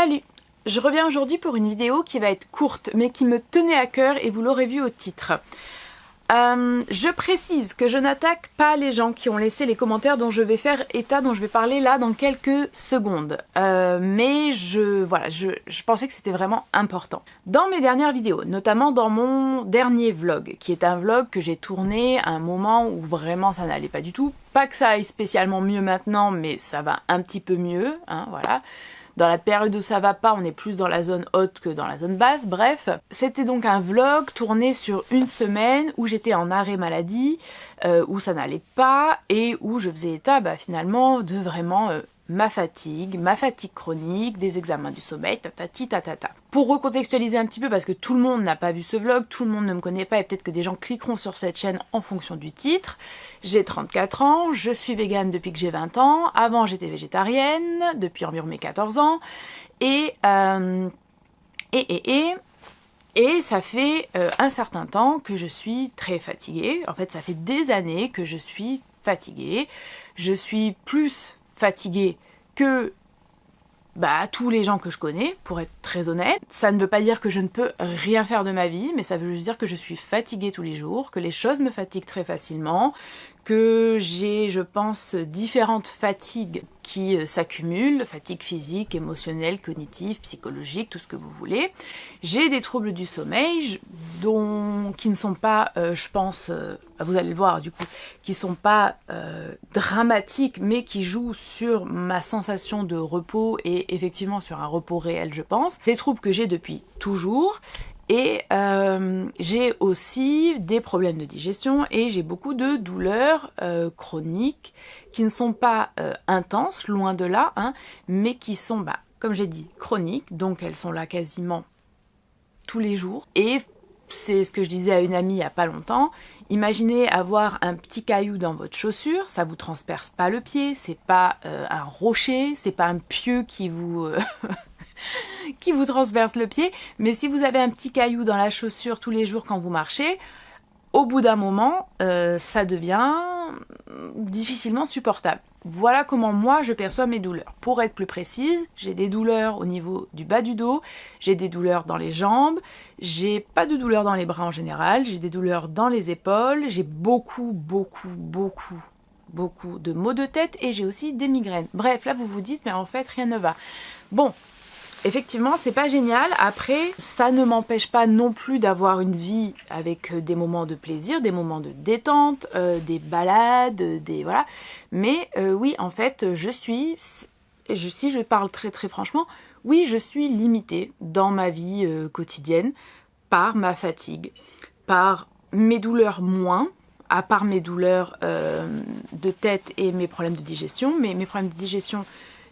Salut! Je reviens aujourd'hui pour une vidéo qui va être courte mais qui me tenait à cœur et vous l'aurez vu au titre. Je précise que je n'attaque pas les gens qui ont laissé les commentaires dont je vais faire état, dont je vais parler là dans quelques secondes. Mais je pensais que c'était vraiment important. Dans mes dernières vidéos, notamment dans mon dernier vlog, qui est un vlog que j'ai tourné à un moment où vraiment ça n'allait pas du tout. Pas que ça aille spécialement mieux maintenant, mais ça va un petit peu mieux, hein, voilà. Dans la période où ça va pas, on est plus dans la zone haute que dans la zone basse, bref. C'était donc un vlog tourné sur une semaine où j'étais en arrêt maladie, où ça n'allait pas et où je faisais état finalement de vraiment ma fatigue chronique, des examens du sommeil, tatati tatata. Pour recontextualiser un petit peu, parce que tout le monde n'a pas vu ce vlog, tout le monde ne me connaît pas et peut-être que des gens cliqueront sur cette chaîne en fonction du titre. J'ai 34 ans, je suis végane depuis que j'ai 20 ans, avant j'étais végétarienne depuis environ mes 14 ans, et ça fait un certain temps que je suis très fatiguée. En fait, ça fait des années que je suis fatiguée. Je suis plus fatiguée que tous les gens que je connais, pour être très honnête. Ça ne veut pas dire que je ne peux rien faire de ma vie, mais ça veut juste dire que je suis fatiguée tous les jours, que les choses me fatiguent très facilement, que j'ai, je pense, différentes fatigues qui s'accumulent, fatigue physique, émotionnelle, cognitive, psychologique, tout ce que vous voulez. J'ai des troubles du sommeil qui ne sont pas, je pense, vous allez le voir du coup, qui sont pas dramatiques, mais qui jouent sur ma sensation de repos et effectivement sur un repos réel, je pense. Des troubles que j'ai depuis toujours. Et j'ai aussi des problèmes de digestion et j'ai beaucoup de douleurs chroniques qui ne sont pas intenses, loin de là, hein, mais qui sont, comme j'ai dit, chroniques, donc elles sont là quasiment tous les jours. Et c'est ce que je disais à une amie il n'y a pas longtemps, imaginez avoir un petit caillou dans votre chaussure, ça vous transperce pas le pied, c'est pas un rocher, c'est pas un pieu qui vous... qui vous transperce le pied, mais si vous avez un petit caillou dans la chaussure tous les jours quand vous marchez, au bout d'un moment, ça devient difficilement supportable. Voilà comment moi je perçois mes douleurs. Pour être plus précise, j'ai des douleurs au niveau du bas du dos, j'ai des douleurs dans les jambes, j'ai pas de douleurs dans les bras en général, j'ai des douleurs dans les épaules, j'ai beaucoup de maux de tête et j'ai aussi des migraines. Bref, là vous vous dites, mais en fait rien ne va. Bon, effectivement, c'est pas génial. Après, ça ne m'empêche pas non plus d'avoir une vie avec des moments de plaisir, des moments de détente, des balades, voilà. Mais oui, en fait, si je parle très très franchement, oui, je suis limitée dans ma vie quotidienne par ma fatigue, par mes douleurs moins, à part mes douleurs de tête et mes problèmes de digestion. Mais mes problèmes de digestion,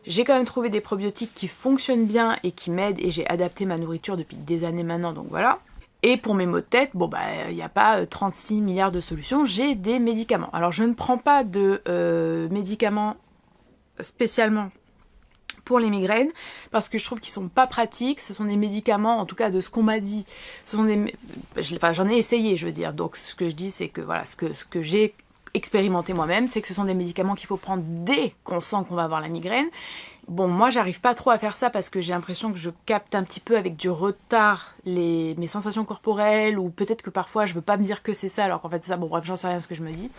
j'ai quand même trouvé des probiotiques qui fonctionnent bien et qui m'aident et j'ai adapté ma nourriture depuis des années maintenant, donc voilà. Et pour mes maux de tête, il n'y a pas 36 milliards de solutions, j'ai des médicaments. Alors je ne prends pas de médicaments spécialement pour les migraines parce que je trouve qu'ils sont pas pratiques. Ce sont des médicaments, en tout cas de ce qu'on m'a dit, j'en ai essayé, je veux dire. Donc ce que je dis, c'est que voilà, ce que j'ai expérimenter moi-même, c'est que ce sont des médicaments qu'il faut prendre dès qu'on sent qu'on va avoir la migraine. Bon, moi j'arrive pas trop à faire ça parce que j'ai l'impression que je capte un petit peu avec du retard mes sensations corporelles, ou peut-être que parfois je veux pas me dire que c'est ça alors qu'en fait c'est ça, bon bref, j'en sais rien ce que je me dis.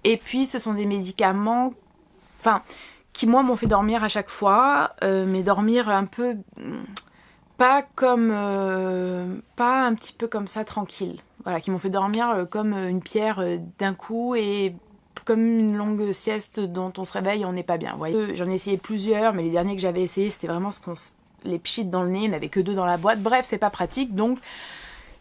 Et puis ce sont des médicaments, qui moi m'ont fait dormir à chaque fois, mais dormir un peu, pas un petit peu comme ça tranquille. Voilà, qui m'ont fait dormir comme une pierre d'un coup et comme une longue sieste dont on se réveille et on n'est pas bien. Vous voyez, j'en ai essayé plusieurs, mais les derniers que j'avais essayés, c'était vraiment les pchits dans le nez, il n'y en avait que 2 dans la boîte. Bref, c'est pas pratique, donc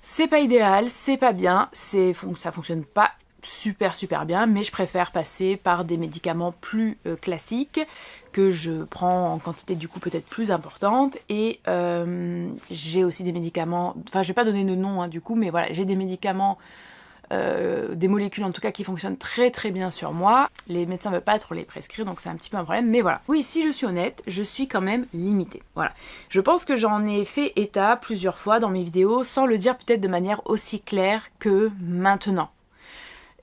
c'est pas idéal, c'est pas bien, ça fonctionne pas super bien, mais je préfère passer par des médicaments plus classiques que je prends en quantité du coup peut-être plus importante. Et j'ai aussi des médicaments, je vais pas donner de nom du coup, mais voilà, j'ai des médicaments, des molécules en tout cas qui fonctionnent très très bien sur moi. Les médecins ne veulent pas trop les prescrire, donc c'est un petit peu un problème, mais voilà. Oui, si je suis honnête, je suis quand même limitée. Voilà. Je pense que j'en ai fait état plusieurs fois dans mes vidéos, sans le dire peut-être de manière aussi claire que maintenant.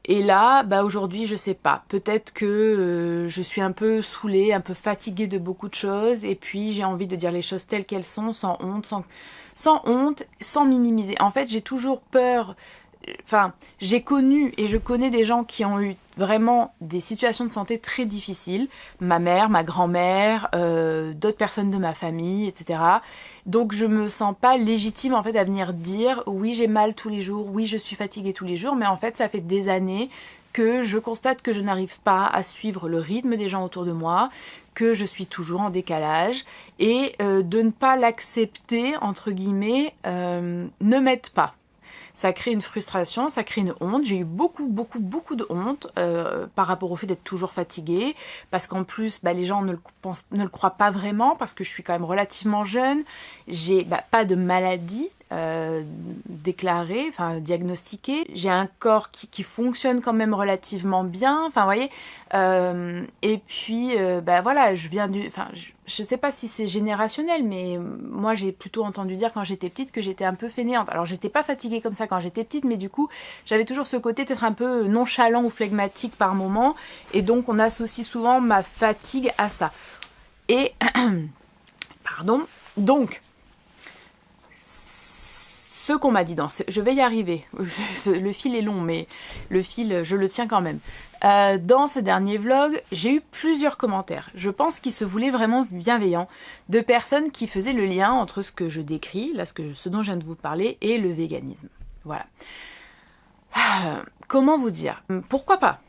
Et là, bah aujourd'hui, je sais pas. Peut-être que je suis un peu saoulée, un peu fatiguée de beaucoup de choses, et puis j'ai envie de dire les choses telles qu'elles sont, sans honte, sans minimiser. En fait, j'ai toujours peur. Enfin, j'ai connu et je connais des gens qui ont eu vraiment des situations de santé très difficiles. Ma mère, ma grand-mère, d'autres personnes de ma famille, etc. Donc je me sens pas légitime en fait à venir dire oui j'ai mal tous les jours, oui je suis fatiguée tous les jours, mais en fait ça fait des années que je constate que je n'arrive pas à suivre le rythme des gens autour de moi, que je suis toujours en décalage, et de ne pas l'accepter, entre guillemets, ne m'aide pas. Ça crée une frustration, ça crée une honte. J'ai eu beaucoup de honte par rapport au fait d'être toujours fatiguée, parce qu'en plus, bah, les gens ne le croient pas vraiment, parce que je suis quand même relativement jeune. J'ai pas de maladie déclarée, enfin diagnostiquée. J'ai un corps qui fonctionne quand même relativement bien. Enfin, vous voyez. Et puis, voilà, je viens du... Enfin, je sais pas si c'est générationnel, mais moi j'ai plutôt entendu dire quand j'étais petite que j'étais un peu fainéante. Alors j'étais pas fatiguée comme ça quand j'étais petite, mais du coup j'avais toujours ce côté peut-être un peu nonchalant ou flegmatique par moment, et donc on associe souvent ma fatigue à ça. Et pardon, donc ce qu'on m'a dit je vais y arriver, le fil est long, mais le fil, je le tiens quand même. Dans ce dernier vlog, j'ai eu plusieurs commentaires, je pense qu'ils se voulaient vraiment bienveillants, de personnes qui faisaient le lien entre ce que je décris, là ce dont je viens de vous parler, et le véganisme. Voilà. Comment vous dire? Pourquoi pas?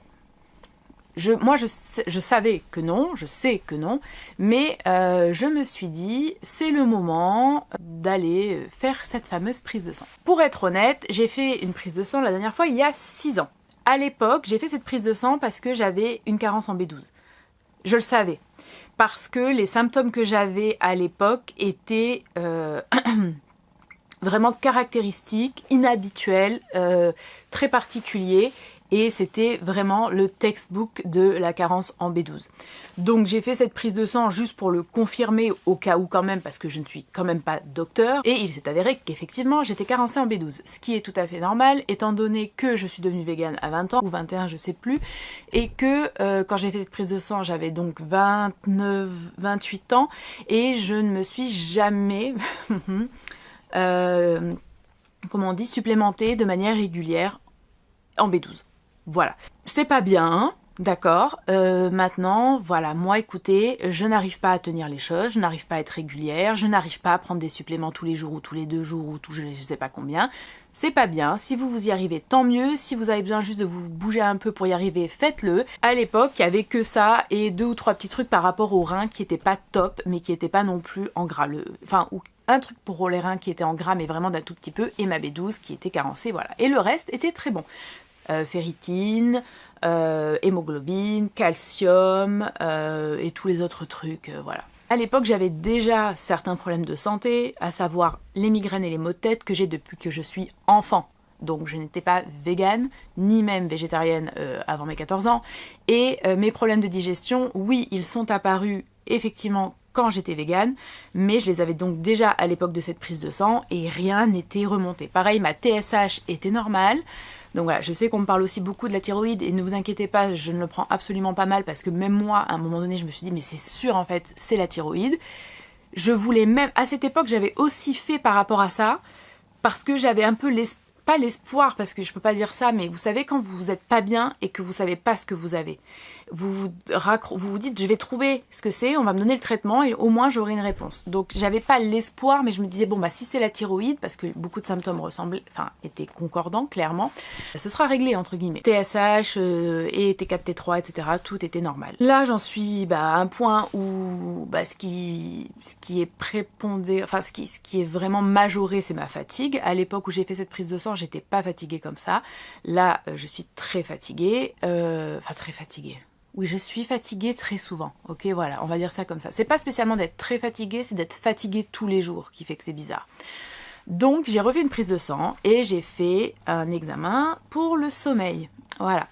Moi, je savais que non, je sais que non, mais je me suis dit, c'est le moment d'aller faire cette fameuse prise de sang. Pour être honnête, j'ai fait une prise de sang la dernière fois il y a 6 ans. À l'époque, j'ai fait cette prise de sang parce que j'avais une carence en B12. Je le savais. Parce que les symptômes que j'avais à l'époque étaient vraiment caractéristiques, inhabituels, très particuliers. Et c'était vraiment le textbook de la carence en B12. Donc j'ai fait cette prise de sang juste pour le confirmer au cas où quand même, parce que je ne suis quand même pas docteur. Et il s'est avéré qu'effectivement j'étais carencée en B12, ce qui est tout à fait normal, étant donné que je suis devenue végane à 20 ans, ou 21 je sais plus, et que quand j'ai fait cette prise de sang j'avais donc 28 ans, et je ne me suis jamais, comment on dit, supplémentée de manière régulière en B12. Voilà, c'est pas bien, d'accord, maintenant, voilà, moi écoutez, je n'arrive pas à tenir les choses, je n'arrive pas à être régulière, je n'arrive pas à prendre des suppléments tous les jours ou tous les 2 jours ou tout, je sais pas combien, c'est pas bien. Si vous y arrivez, tant mieux, si vous avez besoin juste de vous bouger un peu pour y arriver, faites-le. À l'époque, il y avait que ça et 2 ou 3 petits trucs par rapport aux reins qui étaient pas top, mais qui étaient pas non plus en gras, ou un truc pour les reins qui était en gras, mais vraiment d'un tout petit peu, et ma B12 qui était carencée, voilà. Et le reste était très bon. Ferritine, hémoglobine, calcium et tous les autres trucs, voilà. À l'époque, j'avais déjà certains problèmes de santé, à savoir les migraines et les maux de tête que j'ai depuis que je suis enfant. Donc je n'étais pas végane, ni même végétarienne avant mes 14 ans. Et mes problèmes de digestion, oui, ils sont apparus effectivement quand j'étais végane, mais je les avais donc déjà à l'époque de cette prise de sang et rien n'était remonté. Pareil, ma TSH était normale. Donc voilà, je sais qu'on me parle aussi beaucoup de la thyroïde et ne vous inquiétez pas, je ne le prends absolument pas mal parce que même moi, à un moment donné, je me suis dit mais c'est sûr en fait, c'est la thyroïde. Je voulais même, à cette époque, j'avais aussi fait par rapport à ça parce que j'avais un peu pas l'espoir, parce que je peux pas dire ça, mais vous savez quand vous êtes pas bien et que vous savez pas ce que vous avez, vous vous dites je vais trouver ce que c'est, on va me donner le traitement et au moins j'aurai une réponse. Donc j'avais pas l'espoir, mais je me disais bon bah si c'est la thyroïde, parce que beaucoup de symptômes étaient concordants clairement, ce sera réglé entre guillemets. TSH et T4, T3, etc. tout était normal. Là j'en suis à un point où ce qui est prépondérant, enfin ce qui est vraiment majoré, c'est ma fatigue. À l'époque où j'ai fait cette prise de sang, j'étais pas fatiguée comme ça. Là je suis très fatiguée, très fatiguée. Oui, je suis fatiguée très souvent, ok, voilà, on va dire ça comme ça. C'est pas spécialement d'être très fatiguée, c'est d'être fatiguée tous les jours qui fait que c'est bizarre. Donc j'ai refait une prise de sang et j'ai fait un examen pour le sommeil, voilà.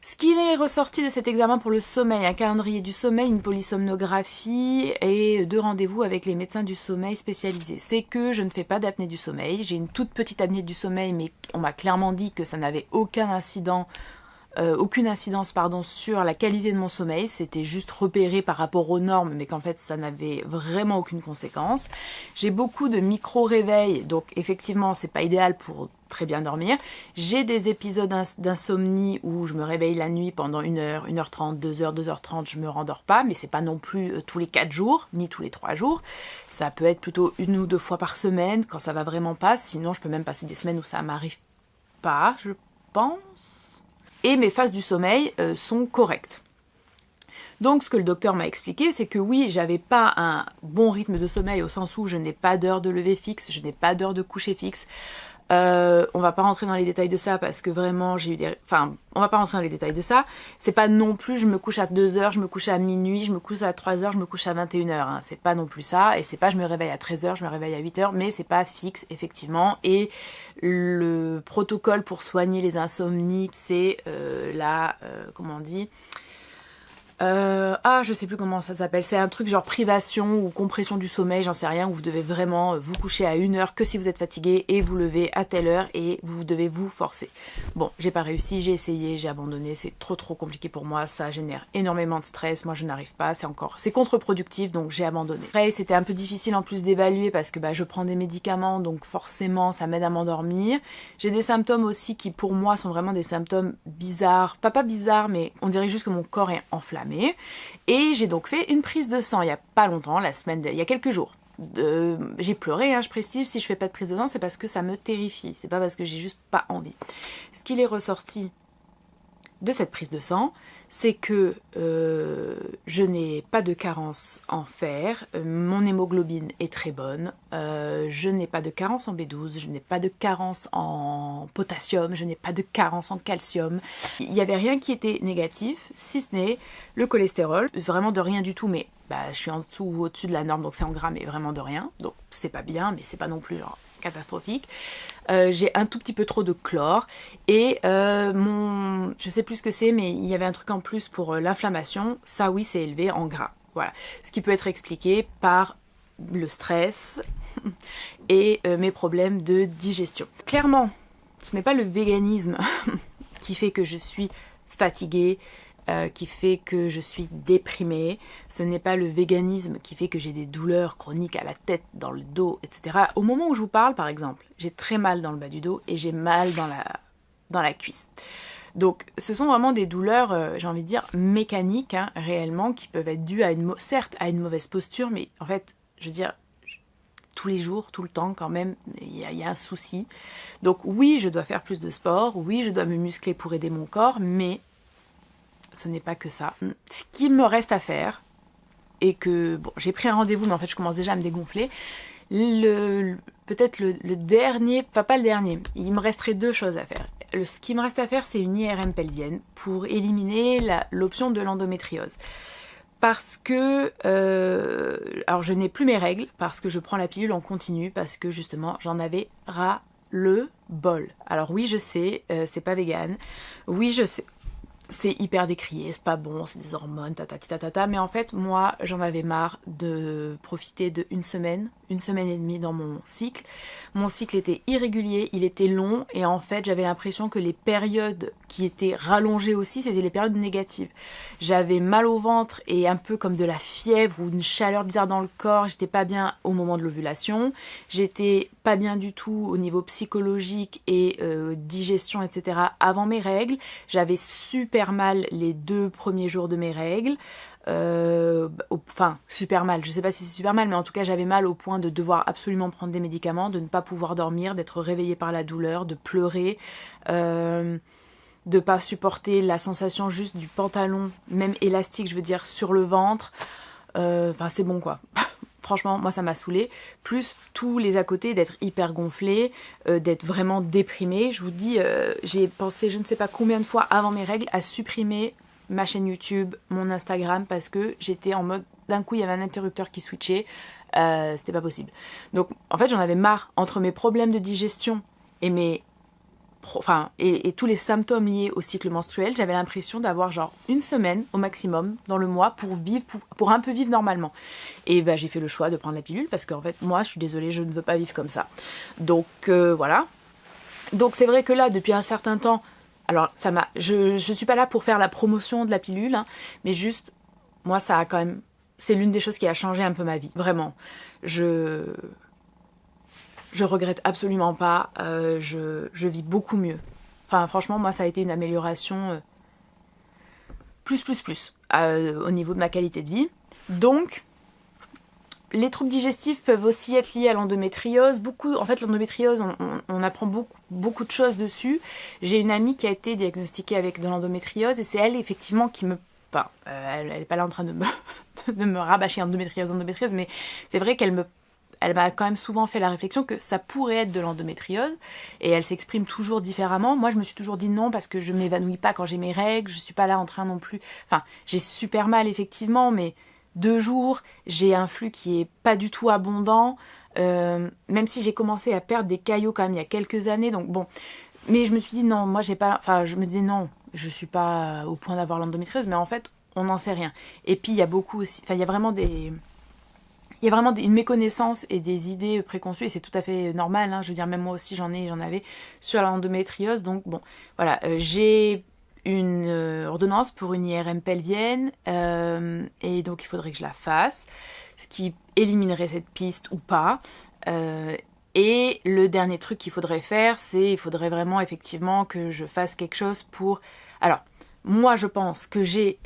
Ce qu'il est ressorti de cet examen pour le sommeil, un calendrier du sommeil, une polysomnographie et 2 rendez-vous avec les médecins du sommeil spécialisés. C'est que je ne fais pas d'apnée du sommeil, j'ai une toute petite apnée du sommeil, mais on m'a clairement dit que ça n'avait aucun incident aucune incidence pardon, sur la qualité de mon sommeil, c'était juste repéré par rapport aux normes, mais qu'en fait ça n'avait vraiment aucune conséquence. J'ai beaucoup de micro-réveils, donc effectivement c'est pas idéal pour très bien dormir. J'ai des épisodes d'insomnie où je me réveille la nuit pendant 1 heure, 1h30, 2h, 2h30, je me rendors pas, mais c'est pas non plus tous les 4 jours, ni tous les 3 jours. Ça peut être plutôt 1 ou 2 fois par semaine quand ça va vraiment pas, sinon je peux même passer des semaines où ça m'arrive pas, je pense. Et mes phases du sommeil sont correctes. Donc ce que le docteur m'a expliqué, c'est que oui, j'avais pas un bon rythme de sommeil au sens où je n'ai pas d'heure de lever fixe, je n'ai pas d'heure de coucher fixe. On va pas rentrer dans les détails de ça parce que vraiment j'ai eu des... Enfin, on va pas rentrer dans les détails de ça. C'est pas non plus je me couche à 2h, je me couche à minuit, je me couche à 3h, je me couche à 21h. Hein. C'est pas non plus ça. Et c'est pas je me réveille à 13h, je me réveille à 8h, mais c'est pas fixe effectivement. Et le protocole pour soigner les insomnies, c'est comment on dit, je sais plus comment ça s'appelle, c'est un truc genre privation ou compression du sommeil, j'en sais rien, où vous devez vraiment vous coucher à 1 heure que si vous êtes fatigué et vous lever à telle heure et vous devez vous forcer. Bon, j'ai pas réussi, j'ai essayé, j'ai abandonné, c'est trop compliqué pour moi, ça génère énormément de stress, moi je n'arrive pas, c'est contre-productif, donc j'ai abandonné. Après c'était un peu difficile en plus d'évaluer parce que je prends des médicaments, donc forcément ça m'aide à m'endormir. J'ai des symptômes aussi qui pour moi sont vraiment des symptômes bizarres, pas bizarres, mais on dirait juste que mon corps est enflammé. Et j'ai donc fait une prise de sang il y a pas longtemps, il y a quelques jours. J'ai pleuré, hein, je précise, si je fais pas de prise de sang, c'est parce que ça me terrifie, c'est pas parce que j'ai juste pas envie. Ce qu'il est ressorti de cette prise de sang, c'est que je n'ai pas de carence en fer, mon hémoglobine est très bonne, je n'ai pas de carence en B12, je n'ai pas de carence en potassium, je n'ai pas de carence en calcium. Il n'y avait rien qui était négatif, si ce n'est le cholestérol, vraiment de rien du tout, mais je suis en dessous ou au-dessus de la norme, donc c'est en gras, mais vraiment de rien, donc c'est pas bien, mais c'est pas non plus genre catastrophique. J'ai un tout petit peu trop de chlore et je sais plus ce que c'est, mais il y avait un truc en plus pour l'inflammation, ça oui c'est élevé en gras, voilà, ce qui peut être expliqué par le stress et mes problèmes de digestion. Clairement, ce n'est pas le véganisme qui fait que je suis fatiguée, qui fait que je suis déprimée, ce n'est pas le véganisme qui fait que j'ai des douleurs chroniques à la tête, dans le dos, etc. Au moment où je vous parle, par exemple, j'ai très mal dans le bas du dos et j'ai mal dans la cuisse. Donc ce sont vraiment des douleurs, j'ai envie de dire, mécaniques, hein, réellement, qui peuvent être dues certes à une mauvaise posture, mais en fait, je veux dire, tous les jours, tout le temps quand même, il y a un souci. Donc oui, je dois faire plus de sport, oui, je dois me muscler pour aider mon corps, mais ce n'est pas que ça. Ce qu'il me reste à faire, et que, bon, j'ai pris un rendez-vous, mais en fait je commence déjà à me dégonfler, peut-être le dernier, enfin pas le dernier, il me resterait 2 choses à faire. Ce qui me reste à faire, c'est une IRM pelvienne pour éliminer l'option de l'endométriose. Parce que, alors je n'ai plus mes règles, parce que je prends la pilule en continu, parce que justement j'en avais ras le bol. Alors oui je sais, c'est pas vegan, oui je sais, c'est hyper décrié, c'est pas bon, c'est des hormones, mais en fait, moi, j'en avais marre de profiter de 1 semaine et demie dans mon cycle. Mon cycle était irrégulier, il était long, et en fait, j'avais l'impression que les périodes qui étaient rallongées aussi, c'était les périodes négatives. J'avais mal au ventre et un peu comme de la fièvre ou une chaleur bizarre dans le corps, j'étais pas bien au moment de l'ovulation, j'étais pas bien du tout au niveau psychologique et digestion, etc. avant mes règles, j'avais super mal les 2 premiers jours de mes règles, enfin super mal, je sais pas si c'est super mal, mais en tout cas j'avais mal au point de devoir absolument prendre des médicaments, de ne pas pouvoir dormir, d'être réveillée par la douleur, de pleurer, de pas supporter la sensation juste du pantalon, même élastique je veux dire, sur le ventre, enfin c'est bon quoi. Franchement, moi ça m'a saoulée, plus tous les à côté, d'être hyper gonflée, d'être vraiment déprimée. Je vous dis, j'ai pensé je ne sais pas combien de fois avant mes règles à supprimer ma chaîne YouTube, mon Instagram, parce que j'étais en mode, d'un coup il y avait un interrupteur qui switchait, c'était pas possible. Donc en fait j'en avais marre, entre mes problèmes de digestion et et tous les symptômes liés au cycle menstruel, j'avais l'impression d'avoir genre 1 semaine au maximum dans le mois pour vivre, pour un peu vivre normalement. Et j'ai fait le choix de prendre la pilule parce qu'en fait moi je suis désolée, je ne veux pas vivre comme ça. Donc voilà. Donc c'est vrai que là depuis un certain temps, Alors je suis pas là pour faire la promotion de la pilule, hein, mais juste, moi ça a quand même, c'est l'une des choses qui a changé un peu ma vie, vraiment. Je regrette absolument pas, je vis beaucoup mieux. Enfin franchement, moi ça a été une amélioration plus au niveau de ma qualité de vie. Donc, les troubles digestifs peuvent aussi être liés à l'endométriose. En fait, l'endométriose, on apprend beaucoup de choses dessus. J'ai une amie qui a été diagnostiquée avec de l'endométriose et c'est elle, effectivement, qui me... Enfin, elle n'est pas là en train de me rabâcher endométriose, mais c'est vrai qu'elle m'a quand même souvent fait la réflexion que ça pourrait être de l'endométriose et elle s'exprime toujours différemment. Moi, je me suis toujours dit non parce que je m'évanouis pas quand j'ai mes règles, je suis pas là en train non plus... Enfin, j'ai super mal effectivement, mais 2 jours, j'ai un flux qui est pas du tout abondant, même si j'ai commencé à perdre des caillots quand même il y a quelques années, donc bon. Mais je me suis dit non, moi j'ai pas... Enfin, je me disais non, je suis pas au point d'avoir l'endométriose, mais en fait, on n'en sait rien. Et puis il y a beaucoup aussi... Enfin, il y a vraiment une méconnaissance et des idées préconçues, et c'est tout à fait normal, hein. Je veux dire, même moi aussi j'en avais sur l'endométriose, donc bon, voilà, j'ai une ordonnance pour une IRM pelvienne, et donc il faudrait que je la fasse, ce qui éliminerait cette piste ou pas, et le dernier truc qu'il faudrait faire, il faudrait vraiment effectivement que je fasse quelque chose pour... Alors, moi je pense que j'ai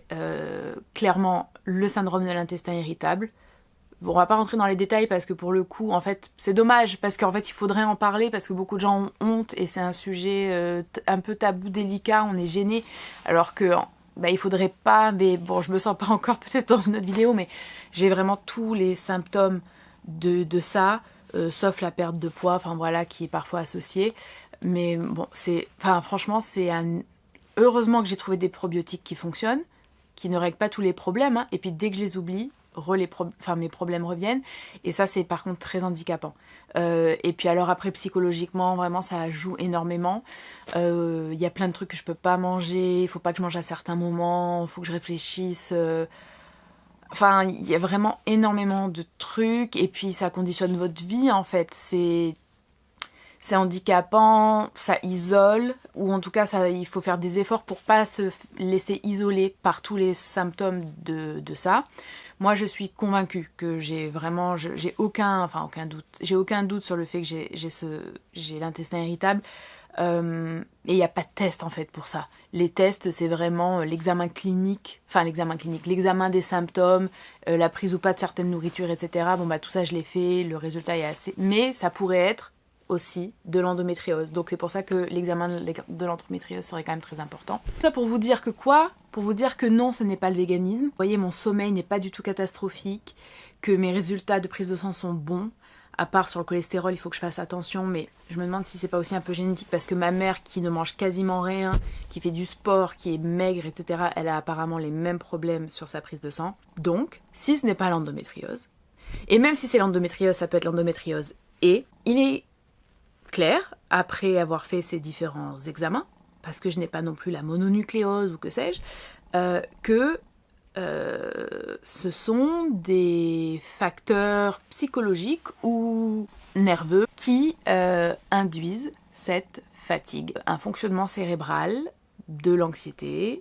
clairement le syndrome de l'intestin irritable. Bon, on va pas rentrer dans les détails parce que pour le coup, en fait, c'est dommage parce qu'en fait, il faudrait en parler parce que beaucoup de gens ont honte et c'est un sujet un peu tabou, délicat, on est gêné. Alors que, bah, il faudrait pas, mais bon, je me sens pas encore peut-être dans une autre vidéo, mais j'ai vraiment tous les symptômes de ça, sauf la perte de poids, enfin voilà, qui est parfois associée. Mais bon, franchement, heureusement que j'ai trouvé des probiotiques qui fonctionnent, qui ne règlent pas tous les problèmes, hein, et puis dès que je les oublie, mes problèmes reviennent, et ça c'est par contre très handicapant. Et puis alors après psychologiquement vraiment ça joue énormément. Il y a plein de trucs que je peux pas manger, il faut pas que je mange à certains moments, il faut que je réfléchisse, enfin il y a vraiment énormément de trucs, et puis ça conditionne votre vie en fait, c'est handicapant, ça isole, ou en tout cas il faut faire des efforts pour pas se laisser isoler par tous les symptômes de ça. Moi, je suis convaincue que j'ai aucun doute sur le fait que j'ai l'intestin irritable. Et il n'y a pas de test en fait pour ça. Les tests, c'est vraiment l'examen des symptômes, la prise ou pas de certaines nourritures, etc. Bon bah tout ça je l'ai fait, le résultat est assez... Mais ça pourrait être aussi de l'endométriose. Donc c'est pour ça que l'examen de l'endométriose serait quand même très important. Ça pour vous dire que quoi ? Pour vous dire que non, ce n'est pas le véganisme. Vous voyez, mon sommeil n'est pas du tout catastrophique, que mes résultats de prise de sang sont bons. À part sur le cholestérol, il faut que je fasse attention, mais je me demande si c'est pas aussi un peu génétique, parce que ma mère, qui ne mange quasiment rien, qui fait du sport, qui est maigre, etc., elle a apparemment les mêmes problèmes sur sa prise de sang. Donc, si ce n'est pas l'endométriose, et même si c'est l'endométriose, ça peut être l'endométriose, et il est clair, après avoir fait ces différents examens, parce que je n'ai pas non plus la mononucléose ou que sais-je, que ce sont des facteurs psychologiques ou nerveux qui induisent cette fatigue. Un fonctionnement cérébral, de l'anxiété,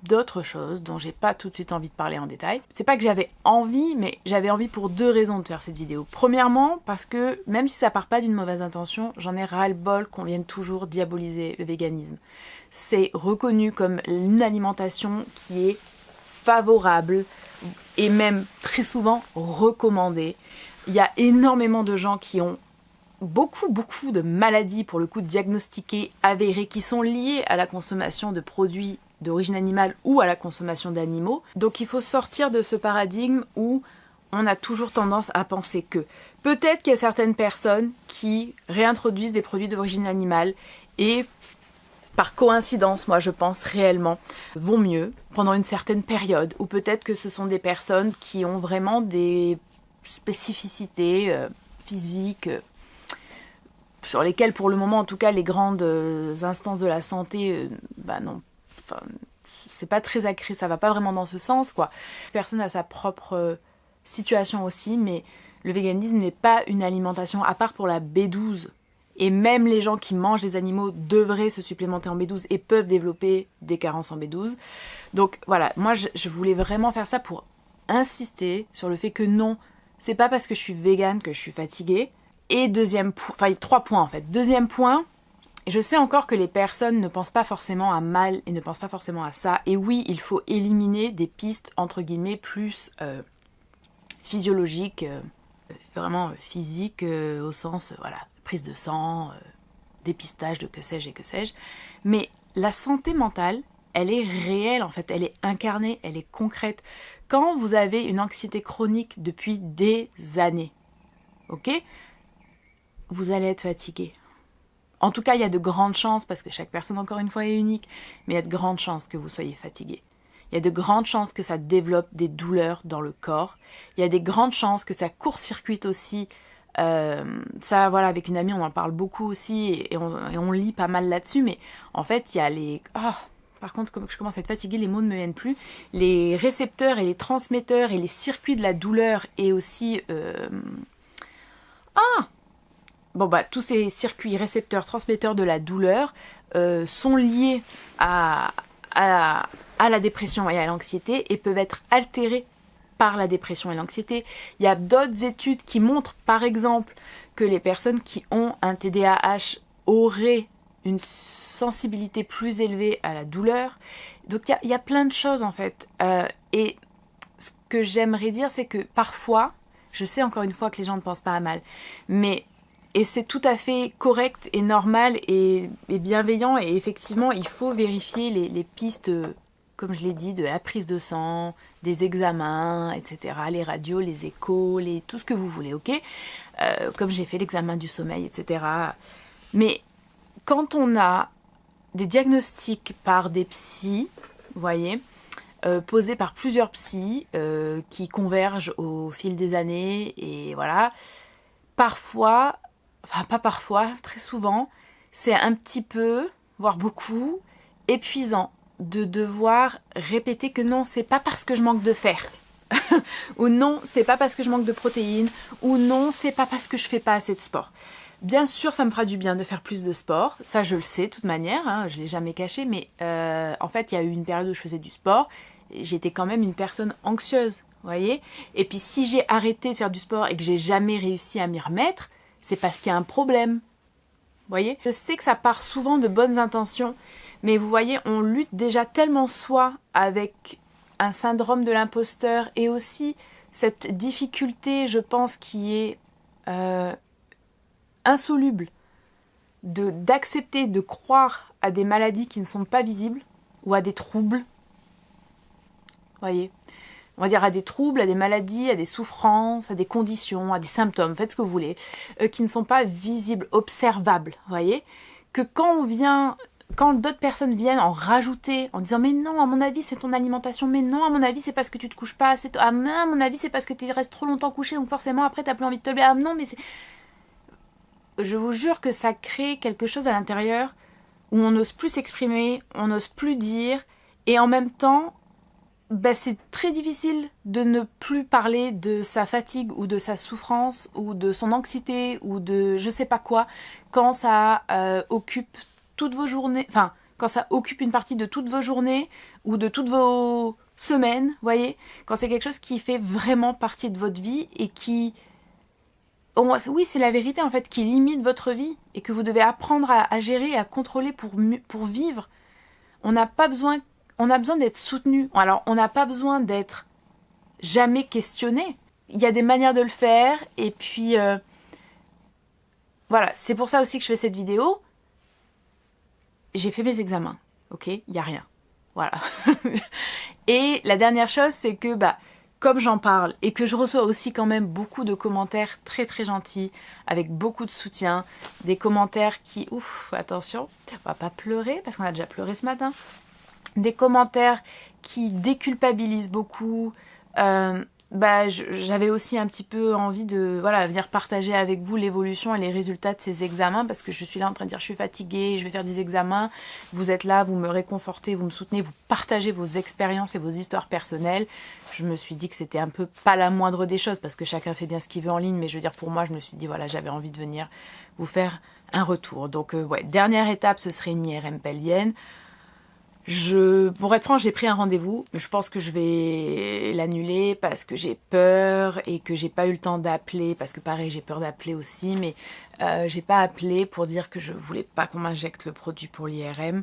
d'autres choses dont j'ai pas tout de suite envie de parler en détail. C'est pas que j'avais envie, mais j'avais envie pour 2 raisons de faire cette vidéo. Premièrement, parce que même si ça part pas d'une mauvaise intention, j'en ai ras-le-bol qu'on vienne toujours diaboliser le véganisme. C'est reconnu comme une alimentation qui est favorable et même très souvent recommandée. Il y a énormément de gens qui ont beaucoup de maladies pour le coup diagnostiquées, avérées, qui sont liées à la consommation de produits d'origine animale ou à la consommation d'animaux. Donc il faut sortir de ce paradigme où on a toujours tendance à penser que peut-être qu'il y a certaines personnes qui réintroduisent des produits d'origine animale et par coïncidence, moi je pense réellement, vont mieux pendant une certaine période, ou peut-être que ce sont des personnes qui ont vraiment des spécificités physiques sur lesquelles pour le moment en tout cas les grandes instances de la santé non, enfin, c'est pas très accré, ça va pas vraiment dans ce sens quoi. Personne a sa propre situation aussi, mais le véganisme n'est pas une alimentation, à part pour la B12 Et même les gens qui mangent des animaux devraient se supplémenter en B12 et peuvent développer des carences en B12. Donc voilà, moi je voulais vraiment faire ça pour insister sur le fait que non, c'est pas parce que je suis végane que je suis fatiguée. Et deuxième point, enfin 3 points en fait. Deuxième point, je sais encore que les personnes ne pensent pas forcément à mal et ne pensent pas forcément à ça. Et oui, il faut éliminer des pistes entre guillemets plus physiologiques, vraiment physiques au sens, voilà, prise de sang, dépistage de que sais-je et que sais-je. Mais la santé mentale, elle est réelle en fait, elle est incarnée, elle est concrète. Quand vous avez une anxiété chronique depuis des années, ok, vous allez être fatigué. En tout cas, il y a de grandes chances, parce que chaque personne encore une fois est unique, mais il y a de grandes chances que vous soyez fatigué. Il y a de grandes chances que ça développe des douleurs dans le corps. Il y a des grandes chances que ça court-circuite aussi. Ça, voilà, avec une amie, on en parle beaucoup aussi et on lit pas mal là-dessus. Mais en fait, il y a les... par contre, comme je commence à être fatiguée, les mots ne me viennent plus. Les récepteurs et les transmetteurs et les circuits de la douleur et aussi... tous ces circuits récepteurs, transmetteurs de la douleur sont liés à la dépression et à l'anxiété et peuvent être altérés par la dépression et l'anxiété. Il y a d'autres études qui montrent, par exemple, que les personnes qui ont un TDAH auraient une sensibilité plus élevée à la douleur. Donc il y a plein de choses en fait. Et ce que j'aimerais dire, c'est que parfois, je sais encore une fois que les gens ne pensent pas à mal, et c'est tout à fait correct et normal et bienveillant, et effectivement, il faut vérifier les pistes, comme je l'ai dit, de la prise de sang, des examens, etc., les radios, les échos, tout ce que vous voulez, ok, comme j'ai fait l'examen du sommeil, etc. Mais quand on a des diagnostics par des psys, vous voyez, posés par plusieurs psys qui convergent au fil des années, et voilà, parfois... Enfin, pas parfois, très souvent, c'est un petit peu, voire beaucoup, épuisant de devoir répéter que non, c'est pas parce que je manque de fer, ou non, c'est pas parce que je manque de protéines, ou non, c'est pas parce que je fais pas assez de sport. Bien sûr, ça me fera du bien de faire plus de sport, ça je le sais de toute manière, hein, je l'ai jamais caché, mais en fait, il y a eu une période où je faisais du sport, et j'étais quand même une personne anxieuse, vous voyez. Et puis si j'ai arrêté de faire du sport et que j'ai jamais réussi à m'y remettre, c'est parce qu'il y a un problème. Vous voyez ? Je sais que ça part souvent de bonnes intentions, mais vous voyez, on lutte déjà tellement soi avec un syndrome de l'imposteur et aussi cette difficulté, je pense, qui est insoluble d'accepter, de croire à des maladies qui ne sont pas visibles ou à des troubles. Vous voyez ? On va dire à des troubles, à des maladies, à des souffrances, à des conditions, à des symptômes, faites ce que vous voulez, qui ne sont pas visibles, observables, vous voyez. Que quand d'autres personnes viennent en rajouter, en disant « mais non, à mon avis, c'est ton alimentation, mais non, à mon avis, c'est parce que tu te couches pas assez tôt, ah non, à mon avis, c'est parce que tu restes trop longtemps couché, donc forcément, après, t'as plus envie de te lever, ah non, mais c'est... » Je vous jure que ça crée quelque chose à l'intérieur où on n'ose plus s'exprimer, on n'ose plus dire, et en même temps... c'est très difficile de ne plus parler de sa fatigue ou de sa souffrance ou de son anxiété ou de je sais pas quoi quand ça occupe toutes vos journées, enfin quand ça occupe une partie de toutes vos journées ou de toutes vos semaines, vous voyez, quand c'est quelque chose qui fait vraiment partie de votre vie et qui, oui c'est la vérité en fait, qui limite votre vie et que vous devez apprendre à gérer et à contrôler pour vivre. On a besoin d'être soutenu. Alors, on n'a pas besoin d'être jamais questionné. Il y a des manières de le faire. Et puis, voilà. C'est pour ça aussi que je fais cette vidéo. J'ai fait mes examens. Ok ? Il n'y a rien. Voilà. Et la dernière chose, c'est que, comme j'en parle et que je reçois aussi quand même beaucoup de commentaires très très gentils, avec beaucoup de soutien, des commentaires qui... attention, on va pas pleurer parce qu'on a déjà pleuré ce matin. Des commentaires qui déculpabilisent beaucoup, j'avais aussi un petit peu envie de venir partager avec vous l'évolution et les résultats de ces examens, parce que je suis là en train de dire je suis fatiguée, je vais faire des examens, vous êtes là, vous me réconfortez, vous me soutenez, vous partagez vos expériences et vos histoires personnelles. Je me suis dit que c'était un peu pas la moindre des choses, parce que chacun fait bien ce qu'il veut en ligne, mais je veux dire pour moi je me suis dit voilà, j'avais envie de venir vous faire un retour. Donc dernière étape, ce serait une IRM pelvienne. Pour être franc, j'ai pris un rendez-vous, mais je pense que je vais l'annuler parce que j'ai peur et que j'ai pas eu le temps d'appeler, parce que pareil, j'ai peur d'appeler aussi, mais j'ai pas appelé pour dire que je voulais pas qu'on m'injecte le produit pour l'IRM,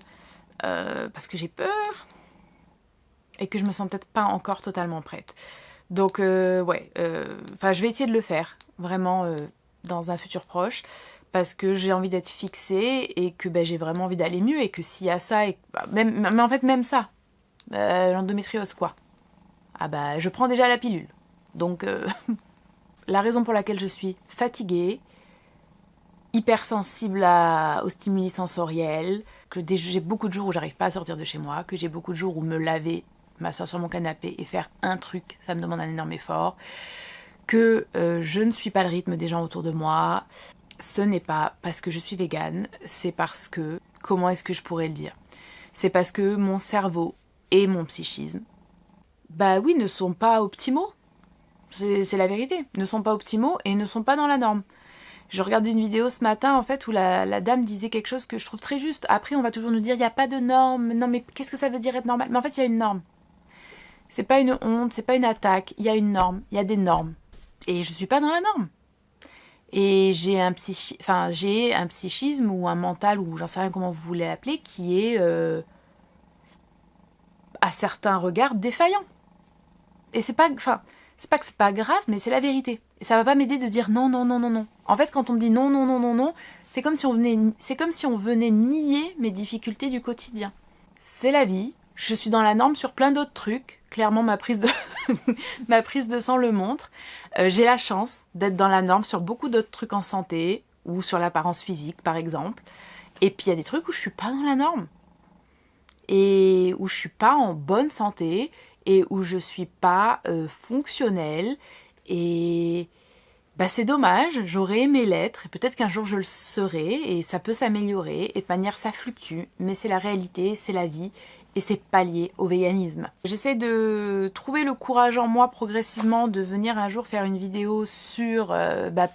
parce que j'ai peur et que je me sens peut-être pas encore totalement prête. Donc je vais essayer de le faire, vraiment dans un futur proche, parce que j'ai envie d'être fixée et que j'ai vraiment envie d'aller mieux, et que s'il y a ça, mais en fait même ça, l'endométriose quoi, je prends déjà la pilule. Donc la raison pour laquelle je suis fatiguée, hypersensible aux stimuli sensoriels, que j'ai beaucoup de jours où j'arrive pas à sortir de chez moi, que j'ai beaucoup de jours où me laver, m'asseoir sur mon canapé et faire un truc, ça me demande un énorme effort, que je ne suis pas le rythme des gens autour de moi. Ce n'est pas parce que je suis végane, c'est parce que, comment est-ce que je pourrais le dire? C'est parce que mon cerveau et mon psychisme, ne sont pas optimaux. C'est la vérité. Ne sont pas optimaux et ne sont pas dans la norme. Je regardais une vidéo ce matin en fait où la dame disait quelque chose que je trouve très juste. Après on va toujours nous dire il n'y a pas de norme. Non mais qu'est-ce que ça veut dire être normal? Mais en fait il y a une norme. C'est pas une honte, c'est pas une attaque. Il y a une norme, il y a des normes. Et je suis pas dans la norme. Et j'ai un psychisme ou un mental, ou j'en sais rien comment vous voulez l'appeler, qui est à certains regards défaillant. Et c'est pas que c'est pas grave, mais c'est la vérité. Et ça va pas m'aider de dire non, non, non, non, non. En fait, quand on me dit non, non, non, non, non, c'est comme si on venait nier mes difficultés du quotidien. C'est la vie. Je suis dans la norme sur plein d'autres trucs. Clairement, ma prise de sang le montre. J'ai la chance d'être dans la norme sur beaucoup d'autres trucs en santé, ou sur l'apparence physique, par exemple. Et puis, il y a des trucs où je suis pas dans la norme. Et où je suis pas en bonne santé, et où je suis pas fonctionnelle. Et c'est dommage, j'aurais aimé l'être, et peut-être qu'un jour je le serai, et ça peut s'améliorer, et de manière ça fluctue, mais c'est la réalité, c'est la vie, et c'est pas lié au véganisme. J'essaie de trouver le courage en moi progressivement de venir un jour faire une vidéo sur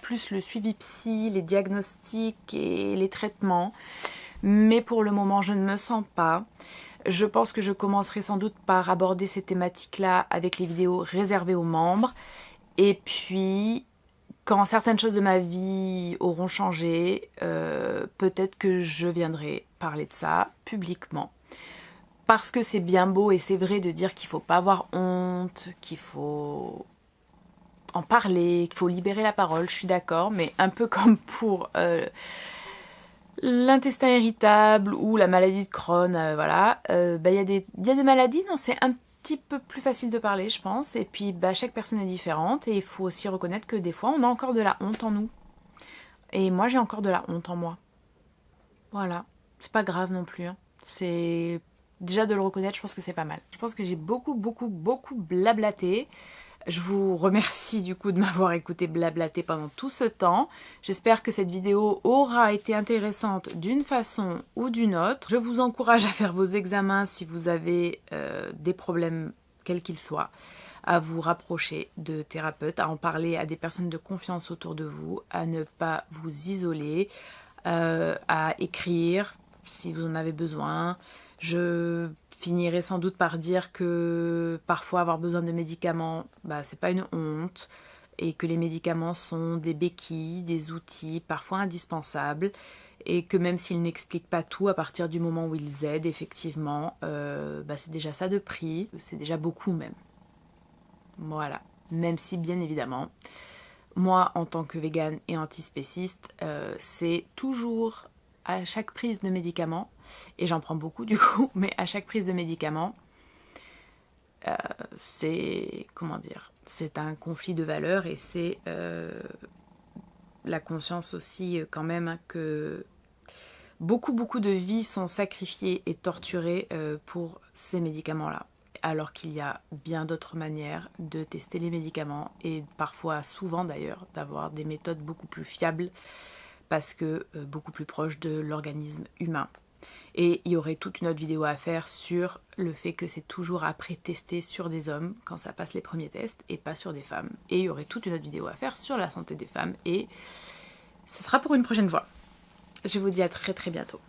plus le suivi psy, les diagnostics et les traitements, mais pour le moment je ne me sens pas. Je pense que je commencerai sans doute par aborder ces thématiques-là avec les vidéos réservées aux membres, et puis quand certaines choses de ma vie auront changé, peut-être que je viendrai parler de ça publiquement. Parce que c'est bien beau et c'est vrai de dire qu'il ne faut pas avoir honte, qu'il faut en parler, qu'il faut libérer la parole, je suis d'accord, mais un peu comme pour l'intestin irritable ou la maladie de Crohn, il y a des maladies dont c'est un petit peu plus facile de parler, je pense, et puis chaque personne est différente, et il faut aussi reconnaître que des fois on a encore de la honte en nous. Et moi j'ai encore de la honte en moi. Voilà, c'est pas grave non plus, hein. C'est déjà de le reconnaître, je pense que c'est pas mal. Je pense que j'ai beaucoup blablaté. Je vous remercie du coup de m'avoir écouté blablater pendant tout ce temps. J'espère que cette vidéo aura été intéressante d'une façon ou d'une autre. Je vous encourage à faire vos examens si vous avez des problèmes, quels qu'ils soient, à vous rapprocher de thérapeutes, à en parler à des personnes de confiance autour de vous, à ne pas vous isoler, à écrire si vous en avez besoin. Je finirai sans doute par dire que parfois avoir besoin de médicaments, c'est pas une honte, et que les médicaments sont des béquilles, des outils parfois indispensables, et que même s'ils n'expliquent pas tout, à partir du moment où ils aident, effectivement, c'est déjà ça de prix, c'est déjà beaucoup même. Voilà, même si bien évidemment, moi en tant que végane et antispéciste, c'est toujours à chaque prise de médicament, et j'en prends beaucoup du coup, mais à chaque prise de médicament, c'est un conflit de valeurs, et c'est la conscience aussi quand même que beaucoup de vies sont sacrifiées et torturées pour ces médicaments-là. alors qu'il y a bien d'autres manières de tester les médicaments et parfois, souvent d'ailleurs, d'avoir des méthodes beaucoup plus fiables parce que beaucoup plus proches de l'organisme humain. Et il y aurait toute une autre vidéo à faire sur le fait que c'est toujours après testé sur des hommes quand ça passe les premiers tests et pas sur des femmes. Et il y aurait toute une autre vidéo à faire sur la santé des femmes et ce sera pour une prochaine fois. Je vous dis à très très bientôt.